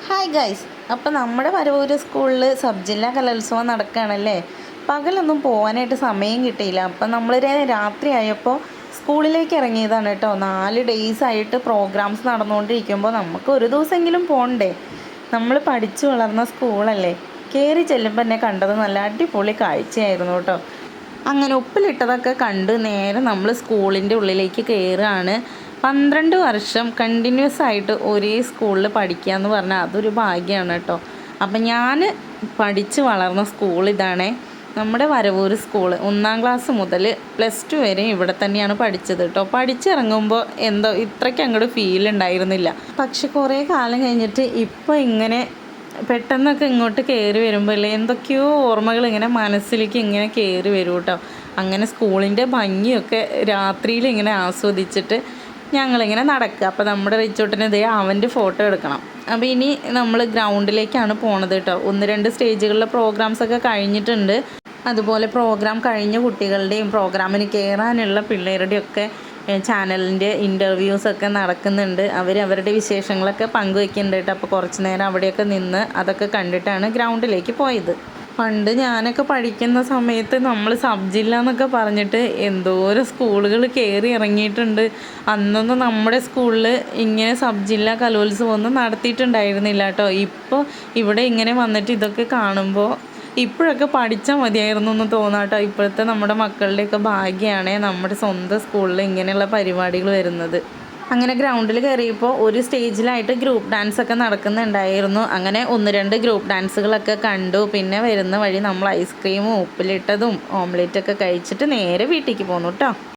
Hi guys, അപ്പോൾ നമ്മുടെ വരവൂർ സ്കൂളിൽ സബ് ജില്ലാ കലോത്സവം നടക്കുകയാണല്ലേ. പകലൊന്നും പോകാനായിട്ട് സമയം കിട്ടിയില്ല. അപ്പം നമ്മൾ രാത്രി ആയപ്പോൾ സ്കൂളിലേക്ക് ഇറങ്ങിയതാണ് കേട്ടോ. 4 ഡേയ്സ് ആയിട്ട് പ്രോഗ്രാംസ് നടന്നുകൊണ്ടിരിക്കുമ്പോൾ നമുക്ക് ഒരു ദിവസമെങ്കിലും പോകണ്ടേ. നമ്മൾ പഠിച്ചു വളർന്ന സ്കൂളല്ലേ. കയറി ചെല്ലുമ്പോൾ എന്നെ കണ്ടത് നല്ല അടിപൊളി കാഴ്ചയായിരുന്നു കേട്ടോ. അങ്ങനെ ഉപ്പിലിട്ടതൊക്കെ കണ്ട് നേരെ നമ്മൾ സ്കൂളിൻ്റെ ഉള്ളിലേക്ക് കയറുകയാണ്. 12 വർഷം കണ്ടിന്യൂസ് ആയിട്ട് ഒരേ സ്കൂളിൽ പഠിക്കുക എന്ന് പറഞ്ഞാൽ അതൊരു ഭാഗ്യമാണ് കേട്ടോ. അപ്പം ഞാൻ പഠിച്ച് വളർന്ന സ്കൂൾ ഇതാണ്, നമ്മുടെ വരവൂർ സ്കൂൾ. 1ാം ക്ലാസ് മുതൽ +2 വരെ ഇവിടെ തന്നെയാണ് പഠിച്ചത് കേട്ടോ. പഠിച്ചിറങ്ങുമ്പോൾ എന്തോ ഇത്രയ്ക്ക് അങ്ങോട്ട് ഫീൽ ഉണ്ടായിരുന്നില്ല. പക്ഷെ കുറേ കാലം കഴിഞ്ഞിട്ട് ഇപ്പോൾ ഇങ്ങനെ പെട്ടെന്നൊക്കെ ഇങ്ങോട്ട് കയറി വരുമ്പോൾ എന്തൊക്കെയോ ഓർമ്മകൾ ഇങ്ങനെ മനസ്സിലേക്ക് ഇങ്ങനെ കയറി വരും കേട്ടോ. അങ്ങനെ സ്കൂളിൻ്റെ ഭംഗിയൊക്കെ രാത്രിയിൽ ഇങ്ങനെ ആസ്വദിച്ചിട്ട് ഞങ്ങളിങ്ങനെ നടക്കുക. അപ്പോൾ നമ്മുടെ റിച്ചോട്ടിന് ഇതേ അവൻ്റെ ഫോട്ടോ എടുക്കണം. അപ്പോൾ ഇനി നമ്മൾ ഗ്രൗണ്ടിലേക്കാണ് പോണത് കേട്ടോ. 1-2 സ്റ്റേജുകളിലെ പ്രോഗ്രാംസൊക്കെ കഴിഞ്ഞിട്ടുണ്ട്. അതുപോലെ പ്രോഗ്രാം കഴിഞ്ഞ കുട്ടികളുടെയും പ്രോഗ്രാമിന് കയറാനുള്ള പിള്ളേരുടെയൊക്കെ ചാനലിൻ്റെ ഇൻ്റർവ്യൂസൊക്കെ നടക്കുന്നുണ്ട്. അവരുടെ വിശേഷങ്ങളൊക്കെ പങ്കുവയ്ക്കുന്നുണ്ട് കേട്ടോ. അപ്പോൾ കുറച്ച് നേരം അവിടെയൊക്കെ നിന്ന് അതൊക്കെ കണ്ടിട്ടാണ് ഗ്രൗണ്ടിലേക്ക് പോയത്. പണ്ട് ഞാനൊക്കെ പഠിക്കുന്ന സമയത്ത് നമ്മൾ സബ് ജില്ല എന്നൊക്കെ പറഞ്ഞിട്ട് എന്തോരം സ്കൂളുകൾ കയറി ഇറങ്ങിയിട്ടുണ്ട്. അന്നൊന്നും നമ്മുടെ സ്കൂളിൽ ഇങ്ങനെ സബ് ജില്ലാ കലോത്സവം ഒന്നും നടത്തിയിട്ടുണ്ടായിരുന്നില്ല കേട്ടോ. ഇപ്പോൾ ഇവിടെ ഇങ്ങനെ വന്നിട്ട് ഇതൊക്കെ കാണുമ്പോൾ ഇപ്പോഴൊക്കെ പഠിച്ചാൽ മതിയായിരുന്നു എന്ന് തോന്നാം കേട്ടോ. ഇപ്പോഴത്തെ നമ്മുടെ മക്കളുടെയൊക്കെ ഭാഗ്യമാണ് നമ്മുടെ സ്വന്തം സ്കൂളിൽ ഇങ്ങനെയുള്ള പരിപാടികൾ വരുന്നത്. അങ്ങനെ ഗ്രൗണ്ടിൽ കയറിയപ്പോൾ ഒരു സ്റ്റേജിലായിട്ട് ഗ്രൂപ്പ് ഡാൻസൊക്കെ നടക്കുന്നുണ്ടായിരുന്നു. അങ്ങനെ 1-2 ഗ്രൂപ്പ് ഡാൻസുകളൊക്കെ കണ്ടു. പിന്നെ വരുന്ന വഴി നമ്മൾ ഐസ്ക്രീമും ഉപ്പിലിട്ടതും ഓംലെറ്റൊക്കെ കഴിച്ചിട്ട് നേരെ വീട്ടിലേക്ക് പോന്നു കേട്ടോ.